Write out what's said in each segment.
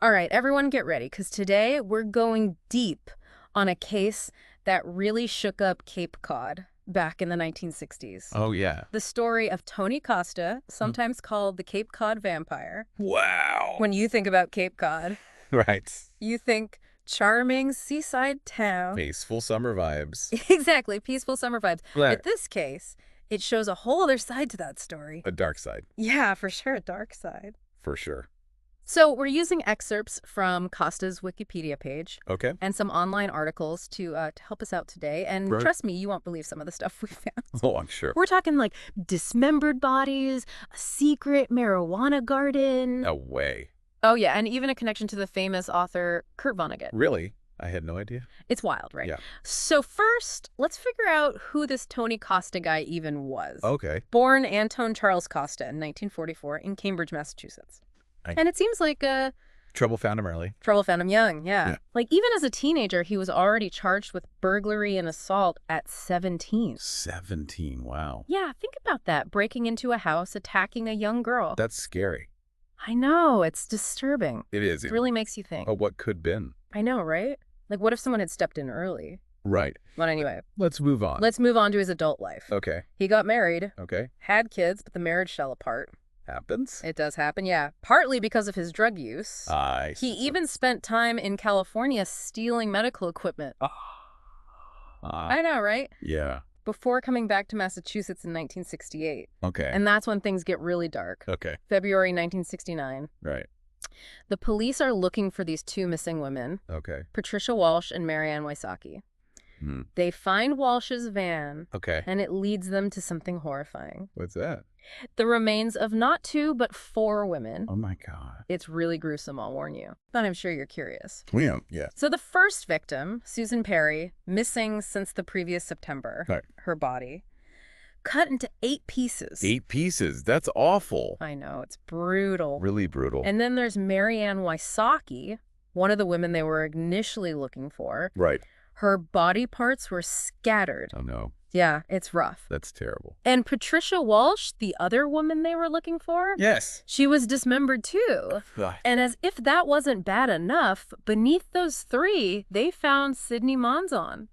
All right, everyone get ready, because today we're going deep on a case that really shook up Cape Cod back in the 1960s. Oh, yeah. The story of Tony Costa, sometimes called the Cape Cod Vampire. Wow. When you think about Cape Cod, Right. you think charming seaside town. Peaceful summer vibes. Exactly, peaceful summer vibes. Right. But this case, it shows a whole other side to that story. A dark side. Yeah, for sure, a dark side. For sure. So we're using excerpts from Costa's Wikipedia page. Okay. And some online articles to help us out today. And Right. trust me, you won't believe some of the stuff we found. Oh, I'm sure. We're talking like dismembered bodies, a secret marijuana garden. No way. Oh, yeah, and even a connection to the famous author Kurt Vonnegut. Really? I had no idea. It's wild, right? Yeah. So first, let's figure out who this Tony Costa guy even was. Okay. Born Anton Charles Costa in 1944 in Cambridge, Massachusetts. And it seems like Trouble found him early. trouble found him young, Yeah. Like, even as a teenager, he was already charged with burglary and assault at 17. 17. Wow. Yeah, think about that. Breaking into a house, attacking a young girl. That's scary. I know, it's disturbing. It is. It really makes you think. Oh, what could been? I know, right? Like, what if someone had stepped in early? Right. But anyway, Let's move on. let's move on to his adult life. Okay. He got married, Okay. had kids, but the marriage fell apart. Happens. It does happen, yeah. Partly because of his drug use. I He even spent time in California stealing medical equipment. I know, right? Yeah. Before coming back to Massachusetts in 1968. Okay. And that's when things get really dark. Okay. February 1969. Right. The police are looking for these two missing women, Okay. Patricia Walsh and Marianne Wysocki. Hmm. They find Walsh's van, Okay. and it leads them to something horrifying. What's that? The remains of not 2, but 4 women. Oh, my God. It's really gruesome, I'll warn you. But I'm sure you're curious. Yeah. Yeah. So the first victim, Susan Perry, missing since the previous September, Right. her body, cut into 8 pieces. 8 pieces. That's awful. I know, it's brutal. Really brutal. And then there's Marianne Wysocki, one of the women they were initially looking for. Right. Her body parts were scattered. Oh, no. Yeah, it's rough. That's terrible. And Patricia Walsh, the other woman they were looking for, Yes. she was dismembered too. And as if that wasn't bad enough, beneath those 3, they found Sydney Monzon.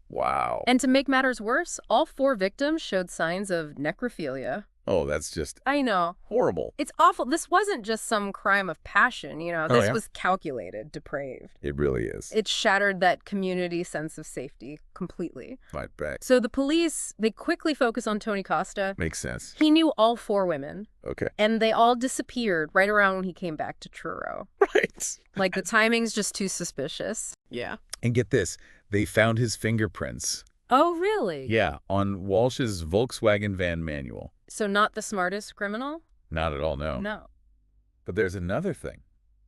Wow. And to make matters worse, all 4 victims showed signs of necrophilia. Oh, that's just I know. horrible. It's awful. This wasn't just some crime of passion, Oh, This yeah? was calculated, depraved. It really is. It shattered that community sense of safety completely. Fight back. So the police, they quickly focus on Tony Costa. Makes sense. He knew all 4 women, Okay. and they all disappeared right around when he came back to Truro. Right. Like, the timing's just too suspicious. Yeah. And get this. They found his fingerprints. Oh, really? Yeah, on Walsh's Volkswagen van manual. So not the smartest criminal? Not at all, no. No. But there's another thing.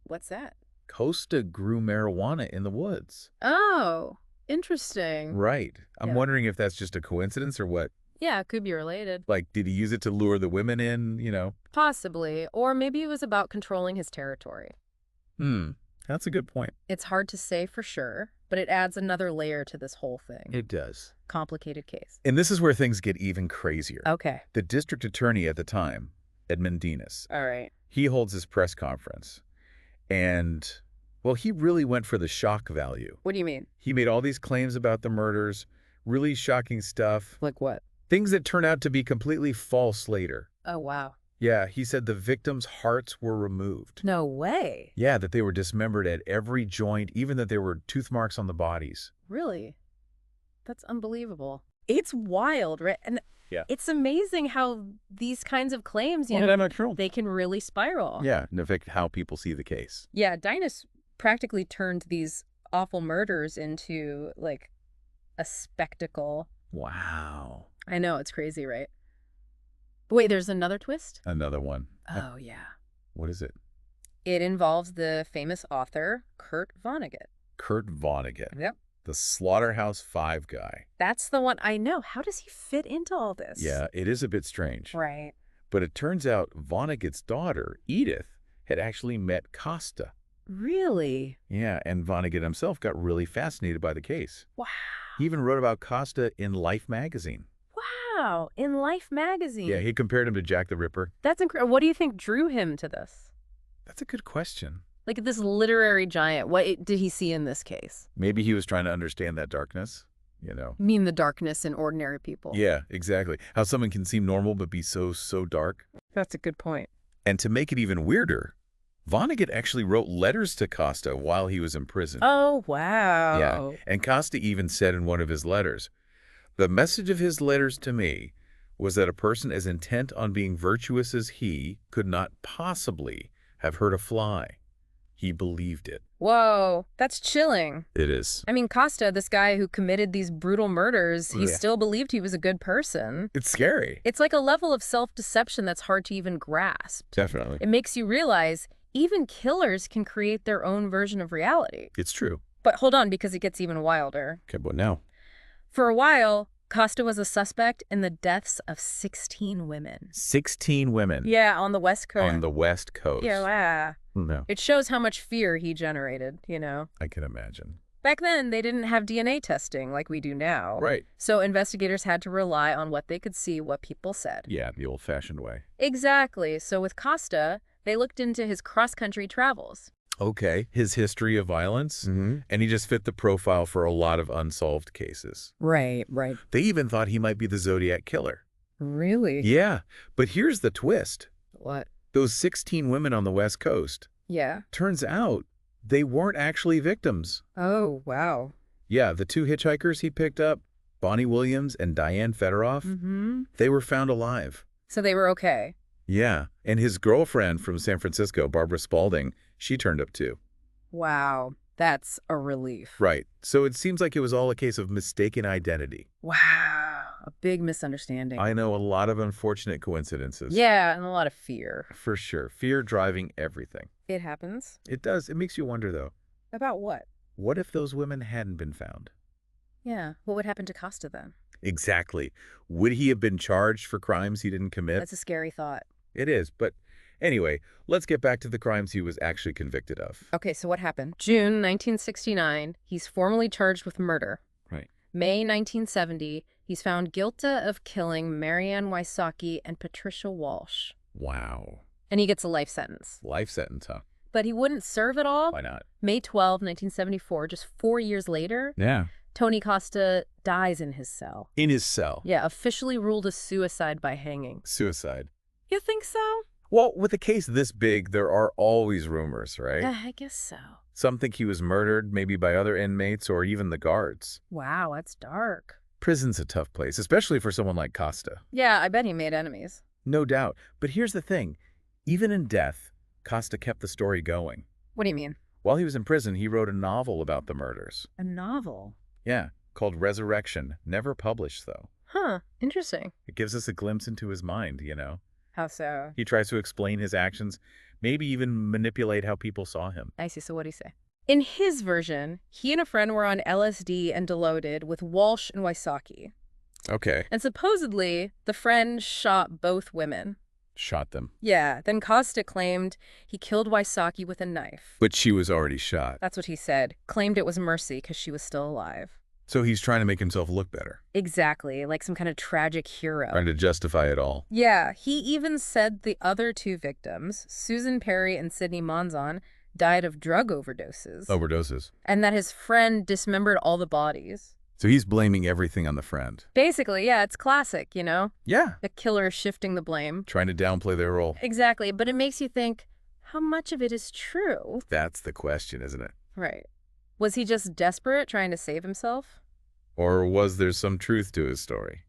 What's that? Costa grew marijuana in the woods. Oh, interesting. Right. I'm Yeah. wondering if that's just a coincidence or what. Yeah, it could be related. Like, did he use it to lure the women in? Possibly. Or maybe it was about controlling his territory. That's a good point. It's hard to say for sure, but it adds another layer to this whole thing. It does. Complicated case. And this is where things get even crazier. Okay. The district attorney at the time, Edmund Dinas, All right. he holds his press conference. And, well, he really went for the shock value. What do you mean? He made all these claims about the murders, really shocking stuff, Like what? things that turn out to be completely false later. Oh, wow. Yeah, he said the victims' hearts were removed. No way. Yeah, that they were dismembered at every joint, even that there were tooth marks on the bodies. Really? That's unbelievable. It's wild, right? And Yeah. it's amazing how these kinds of claims, they can really spiral. Yeah, and affect how people see the case. Yeah, Dinas practically turned these awful murders into, like, a spectacle. Wow. I know, it's crazy, right? But wait, there's another twist? Another one. Oh, yeah. What is it? It involves the famous author, Kurt Vonnegut. Kurt Vonnegut. Yep. The Slaughterhouse-Five guy. That's the one I know. How does he fit into all this? Yeah, it is a bit strange. Right. But it turns out Vonnegut's daughter, Edith, had actually met Costa. Really? Yeah, and Vonnegut himself got really fascinated by the case. Wow. He even wrote about Costa in Life magazine. Wow. In Life magazine. Yeah, he compared him to Jack the Ripper. That's incredible. What do you think drew him to this? That's a good question. Like this literary giant, what did he see in this case? Maybe he was trying to understand that darkness, You mean the darkness in ordinary people? Yeah, exactly. How someone can seem normal but be so dark. That's a good point. And to make it even weirder, Vonnegut actually wrote letters to Costa while he was in prison. Oh, wow. Yeah, and Costa even said in one of his letters, "The message of his letters to me was that a person as intent on being virtuous as he could not possibly have hurt a fly. He believed it." Whoa, that's chilling. It is. I mean, Costa, this guy who committed these brutal murders, he still believed he was a good person. It's scary. It's like a level of self-deception that's hard to even grasp. Definitely. It makes you realize even killers can create their own version of reality. It's true. But hold on, because it gets even wilder. Okay, what now? For a while, Costa was a suspect in the deaths of 16 women. 16 women. Yeah, on the West Coast. On the West Coast. Yeah. No. It shows how much fear he generated, you know? I can imagine. Back then, they didn't have DNA testing like we do now. Right. So investigators had to rely on what they could see, what people said. Yeah, the old-fashioned way. Exactly. So with Costa, they looked into his cross-country travels. Okay, his history of violence, and he just fit the profile for a lot of unsolved cases. Right. They even thought he might be the Zodiac killer. Really? Yeah, but here's the twist. What? Those 16 women on the West Coast, Yeah. turns out they weren't actually victims. Oh, wow. Yeah, the two hitchhikers he picked up, Bonnie Williams and Diane Federoff, they were found alive. So they were okay. Yeah, and his girlfriend from San Francisco, Barbara Spalding, she turned up too. Wow. That's a relief. Right. So it seems like it was all a case of mistaken identity. Wow. A big misunderstanding. I know, a lot of unfortunate coincidences. Yeah, and a lot of fear. For sure. Fear driving everything. It happens. It does. It makes you wonder, though. About what? What if those women hadn't been found? Yeah. What would happen to Costa then? Exactly. Would he have been charged for crimes he didn't commit? That's a scary thought. It is. But anyway, let's get back to the crimes he was actually convicted of. Okay, so what happened? June 1969, he's formally charged with murder. Right. May 1970, he's found guilty of killing Marianne Wysocki and Patricia Walsh. Wow. And he gets a life sentence. Life sentence, huh? But he wouldn't serve it all. Why not? May 12, 1974, just 4 years later, Yeah. Tony Costa dies in his cell. In his cell. Yeah, officially ruled a suicide by hanging. Suicide. You think so? Well, with a case this big, there are always rumors, right? I guess so. Some think he was murdered, maybe by other inmates or even the guards. Wow, that's dark. Prison's a tough place, especially for someone like Costa. Yeah, I bet he made enemies. No doubt. But here's the thing. Even in death, Costa kept the story going. What do you mean? While he was in prison, he wrote a novel about the murders. A novel? Yeah, called Resurrection. Never published, though. Huh, interesting. It gives us a glimpse into his mind, you know? How so? He tries to explain his actions, maybe even manipulate how people saw him. I see, so what'd he say? In his version, he and a friend were on LSD and deloaded with Walsh and Wysocki. Okay. And supposedly, the friend shot both women. Shot them. Yeah, then Costa claimed he killed Wysocki with a knife. But she was already shot. That's what he said. Claimed it was mercy because she was still alive. So he's trying to make himself look better. Exactly, like some kind of tragic hero. Trying to justify it all. Yeah, he even said the other two victims, Susan Perry and Sidney Monzon, died of drug overdoses. Overdoses. And that his friend dismembered all the bodies. So he's blaming everything on the friend. Basically, yeah, it's classic, you know? Yeah. The killer shifting the blame. Trying to downplay their role. Exactly, but it makes you think, how much of it is true? That's the question, isn't it? Right. Was he just desperate, trying to save himself? Or was there some truth to his story?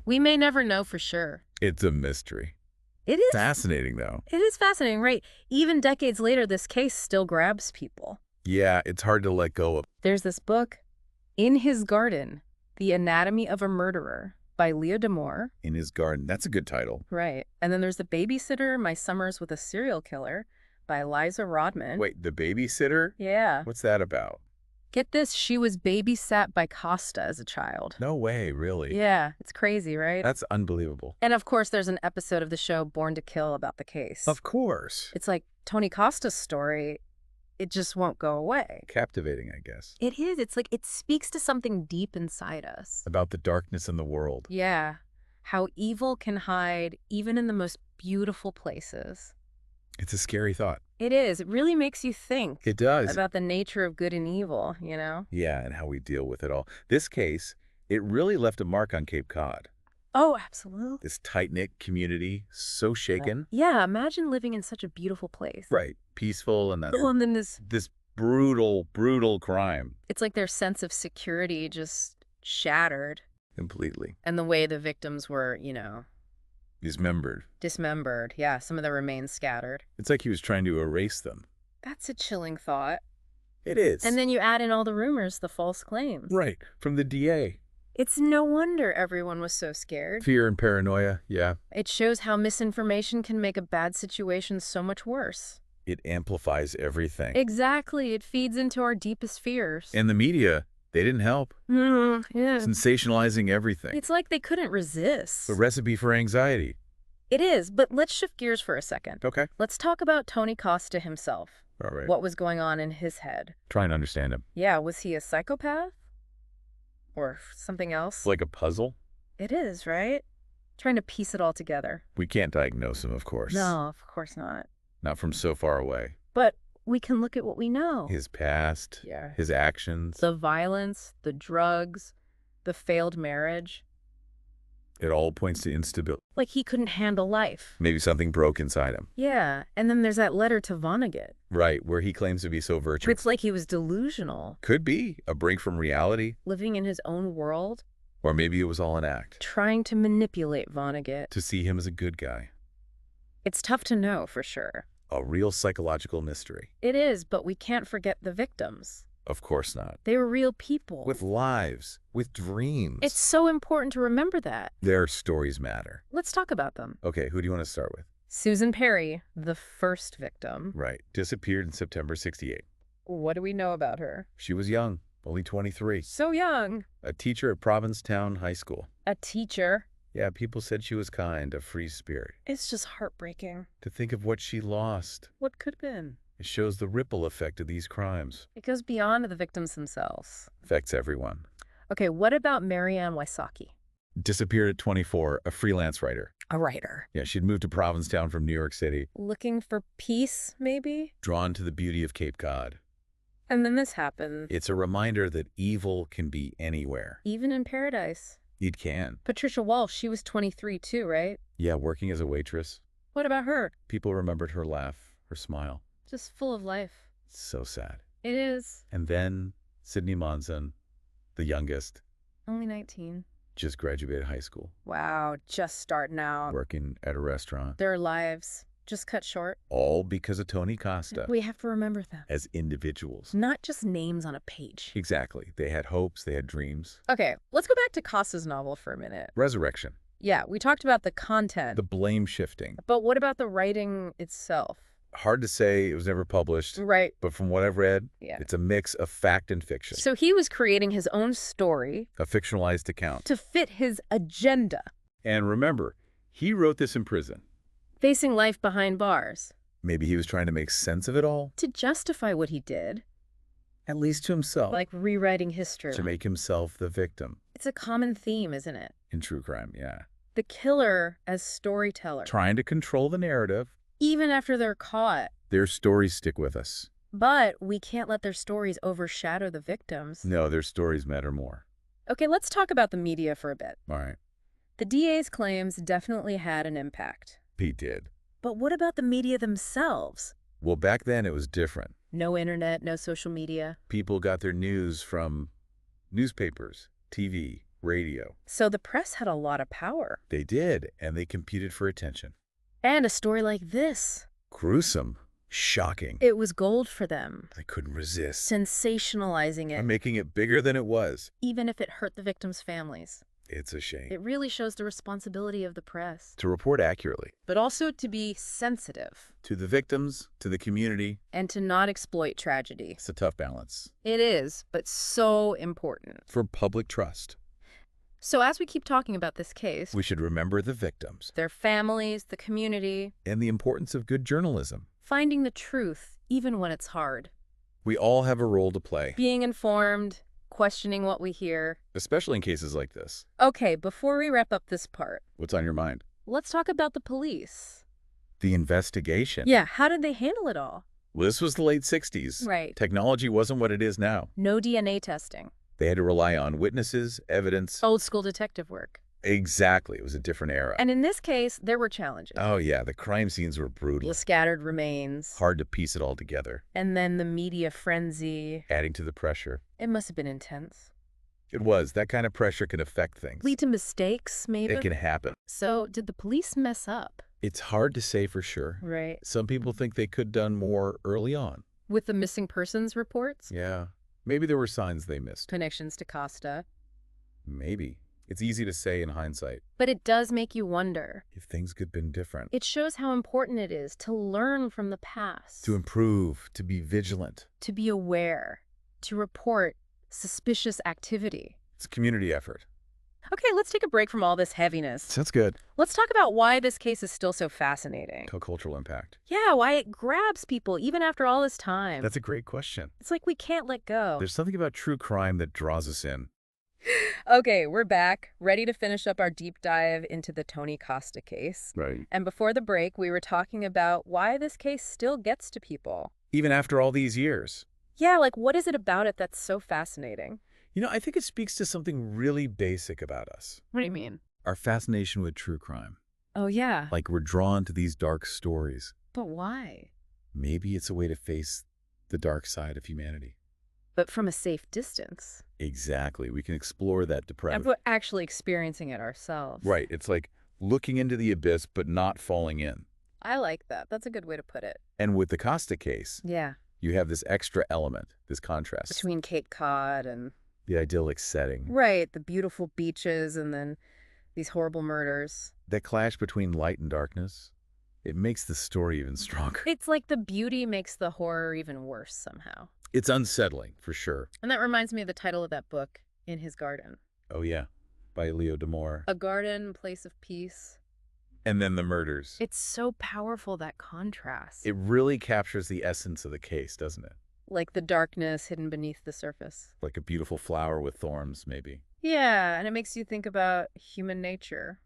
We may never know for sure. It's a mystery. It is Fascinating, though. It is fascinating, right? Even decades later, this case still grabs people. Yeah, it's hard to let go of. There's this book, In His Garden, The Anatomy of a Murderer, by Leo D'Amour. In His Garden. That's a good title. Right. And then there's The Babysitter, My Summers with a Serial Killer, by Liza Rodman. Wait, The Babysitter? Yeah. What's that about? Get this, she was babysat by Costa as a child. No way, really? Yeah, it's crazy, right? That's unbelievable. And of course, there's an episode of the show Born to Kill about the case. Of course. It's like Tony Costa's story, it just won't go away. Captivating, I guess. It is. It's like it speaks to something deep inside us. About the darkness in the world. Yeah. How evil can hide even in the most beautiful places. It's a scary thought. It is. It really makes you think It does. about the nature of good and evil, you know? Yeah, and how we deal with it all. This case, it really left a mark on Cape Cod. Oh, absolutely. This tight-knit community, so shaken. Yeah, imagine living in such a beautiful place. Right. Peaceful and Oh, and then this brutal, brutal crime. it's like their sense of security just shattered. Completely. And the way the victims were, Dismembered. dismembered. Yeah, some of the remains scattered. It's like he was trying to erase them. That's a chilling thought. It is. And then you add in all the rumors, the false claims. Right. From the DA. It's no wonder everyone was so scared. Fear and paranoia, yeah. It shows how misinformation can make a bad situation so much worse. It amplifies everything. Exactly. It feeds into our deepest fears. And the media, they didn't help. Yeah. Sensationalizing everything. It's like they couldn't resist. The recipe for anxiety. It is, but let's shift gears for a second. Okay. Let's talk about Tony Costa himself. All right. What was going on in his head? Try and understand him. Yeah, was he a psychopath? Or something else? Like a puzzle? It is, right? Trying to piece it all together. We can't diagnose him, of course. No, of course not. Not from so far away. But we can look at what we know. His past, Yeah. his actions. The violence, the drugs, the failed marriage. It all points to instability. Like he couldn't handle life. Maybe something broke inside him. Yeah, and then there's that letter to Vonnegut. Right, where he claims to be so virtuous. It's like he was delusional, Could be a break from reality, living in his own world, or maybe it was all an act. trying to manipulate Vonnegut. To see him as a good guy. It's tough to know for sure. A real psychological mystery. It is, but we can't forget the victims. Of course not. They were real people. With lives, with dreams. It's so important to remember that. Their stories matter. Let's talk about them. Okay, who do you want to start with? Susan Perry, the first victim. Right. Disappeared in September 68. What do we know about her? She was young, only 23. So young. A teacher at Provincetown High School. A teacher. Yeah, people said she was kind, a free spirit. It's just heartbreaking. To think of what she lost. What could have been? It shows the ripple effect of these crimes. It goes beyond the victims themselves. Affects everyone. Okay, what about Marianne Wysocki? Disappeared at 24, a freelance writer. A writer. Yeah, she'd moved to Provincetown from New York City, Looking for peace, maybe? drawn to the beauty of Cape Cod. And then this happened. It's a reminder that evil can be anywhere. Even in paradise. It can. Patricia Walsh, she was 23 too, right? Yeah, working as a waitress. What about her? People remembered her laugh, her smile. Just full of life. It's so sad. It is. And then Sydney Monson, the youngest, Only 19. just graduated high school, Wow, just starting out. working at a restaurant. Their lives just cut short. All because of Tony Costa. We have to remember them. As individuals. Not just names on a page. Exactly. They had hopes, they had dreams. Okay, let's go back to Costa's novel for a minute. Resurrection. Yeah, we talked about the content. The blame shifting. But what about the writing itself? Hard to say, it was never published. Right. But from what I've read, Yeah. it's a mix of fact and fiction. So he was creating his own story A fictionalized account. to fit his agenda. And remember, he wrote this in prison. Facing life behind bars. Maybe he was trying to make sense of it all, To justify what he did. at least to himself. Like rewriting history. To make himself the victim. It's a common theme, isn't it? In true crime, yeah. The killer as storyteller. Trying to control the narrative. Even after they're caught. Their stories stick with us. But we can't let their stories overshadow the victims. No, their stories matter more. Okay, let's talk about the media for a bit. All right. The DA's claims definitely had an impact. Pete did. But what about the media themselves? Well, back then it was different. No internet, no social media. People got their news from newspapers, TV, radio. So the press had a lot of power. They did, and they competed for attention. And a story like this. Gruesome. Shocking. It was gold for them. They couldn't resist. Sensationalizing it. I'm making it bigger than it was. Even if it hurt the victims' families. It's a shame. It really shows the responsibility of the press. To report accurately. But also to be sensitive. To the victims, to the community. And to not exploit tragedy. It's a tough balance. It is, but so important. For public trust. So as we keep talking about this case, We should remember the victims. their families, the community, And the importance of good journalism. finding the truth, even when it's hard. We all have a role to play. Being informed, questioning what we hear. Especially in cases like this. Okay, before we wrap up this part, What's on your mind? let's talk about the police. The investigation. Yeah, how did they handle it all? Well, this was the late 60s. Right. Technology wasn't what it is now. No DNA testing. They had to rely on witnesses, evidence. Old school detective work. Exactly. It was a different era. And in this case, there were challenges. Oh, yeah. The crime scenes were brutal. The scattered remains. Hard to piece it all together. And then the media frenzy. Adding to the pressure. It must have been intense. It was. That kind of pressure can affect things. Lead to mistakes, maybe? It can happen. So, did the police mess up? It's hard to say for sure. Right. Some people think they could have done more early on. With the missing persons reports? Yeah. Maybe there were signs they missed. Connections to Costa. Maybe. It's easy to say in hindsight. But it does make you wonder. If things could have been different. It shows how important it is to learn from the past. To improve, to be vigilant. To be aware. To report suspicious activity. It's a community effort. Okay, let's take a break from all this heaviness. Sounds good. Let's talk about why this case is still so fascinating. Cultural impact. Yeah, why it grabs people even after all this time. That's a great question. It's like we can't let go. There's something about true crime that draws us in. Okay, we're back, ready to finish up our deep dive into the Tony Costa case. Right. And before the break, we were talking about why this case still gets to people. Even after all these years. Yeah, like what is it about it that's so fascinating? You know, I think it speaks to something really basic about us. What do you mean? Our fascination with true crime. Oh, yeah. Like we're drawn to these dark stories. But why? Maybe it's a way to face the dark side of humanity. But from a safe distance. Exactly. We can explore that depravity. But actually experiencing it ourselves. Right. It's like looking into the abyss, but not falling in. I like that. That's a good way to put it. And with the Costa case, Yeah. you have this extra element, this contrast. Between Cape Cod and... The idyllic setting. Right. The beautiful beaches and then these horrible murders. That clash between light and darkness, it makes the story even stronger. It's like the beauty makes the horror even worse somehow. It's unsettling, for sure. And that reminds me of the title of that book, In His Garden. Oh, yeah. By Leo D'Amore. A garden, place of peace. And then the murders. It's so powerful, that contrast. It really captures the essence of the case, doesn't it? Like the darkness hidden beneath the surface. Like a beautiful flower with thorns, maybe. Yeah, and it makes you think about human nature.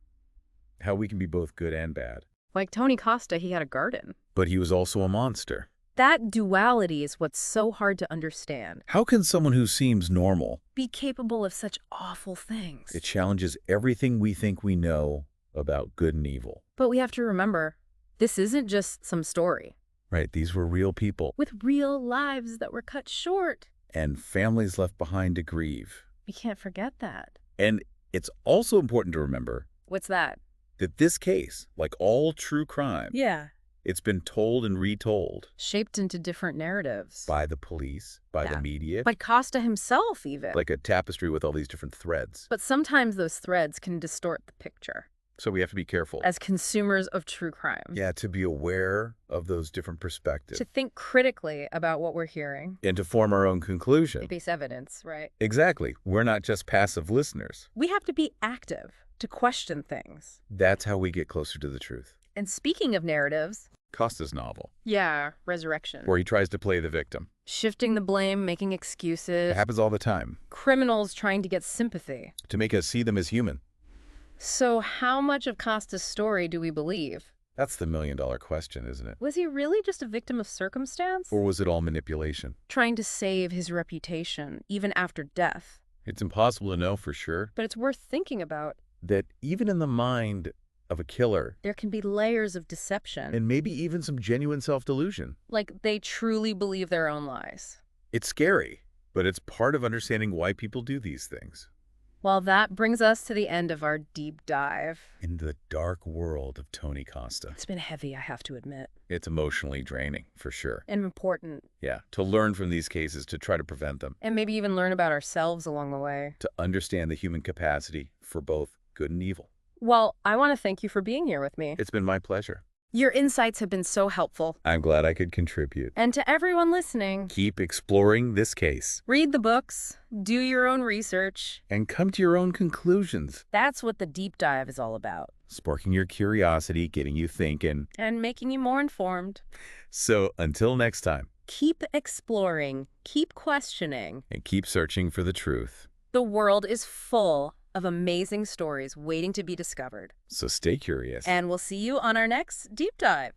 How we can be both good and bad. Like Tony Costa, he had a garden. But he was also a monster. That duality is what's so hard to understand. How can someone who seems normal Be capable of such awful things? It challenges everything we think we know about good and evil. But we have to remember, this isn't just some story. Right, these were real people. With real lives that were cut short. And families left behind to grieve. We can't forget that. And it's also important to remember What's that? that this case, like all true crime, Yeah. it's been told and retold. Shaped into different narratives. By the police, by Yeah. the media. By Costa himself, even. Like a tapestry with all these different threads. But sometimes those threads can distort the picture. So we have to be careful. As consumers of true crime. Yeah, to be aware of those different perspectives. To think critically about what we're hearing. And to form our own conclusion. Base evidence, right? Exactly. We're not just passive listeners. We have to be active to question things. That's how we get closer to the truth. And speaking of narratives... Costa's novel. Yeah, Resurrection. Where he tries to play the victim. Shifting the blame, making excuses. It happens all the time. Criminals trying to get sympathy. To make us see them as human. So how much of Costa's story do we believe? That's the million-dollar question, isn't it? Was he really just a victim of circumstance? Or was it all manipulation? Trying to save his reputation, even after death. It's impossible to know for sure. But it's worth thinking about. That even in the mind of a killer, there can be layers of deception. And maybe even some genuine self-delusion. Like they truly believe their own lies. It's scary, but it's part of understanding why people do these things. Well, that brings us to the end of our deep dive. Into the dark world of Tony Costa. It's been heavy, I have to admit. It's emotionally draining, for sure. And important. Yeah, to learn from these cases, to try to prevent them. And maybe even learn about ourselves along the way. To understand the human capacity for both good and evil. Well, I want to thank you for being here with me. It's been my pleasure. Your insights have been so helpful. I'm glad I could contribute. And to everyone listening, keep exploring this case. Read the books, do your own research, and come to your own conclusions. That's what the deep dive is all about. Sparking your curiosity, getting you thinking. And making you more informed. So until next time. Keep exploring, keep questioning. And keep searching for the truth. The world is full of amazing stories waiting to be discovered. So stay curious. And we'll see you on our next deep dive.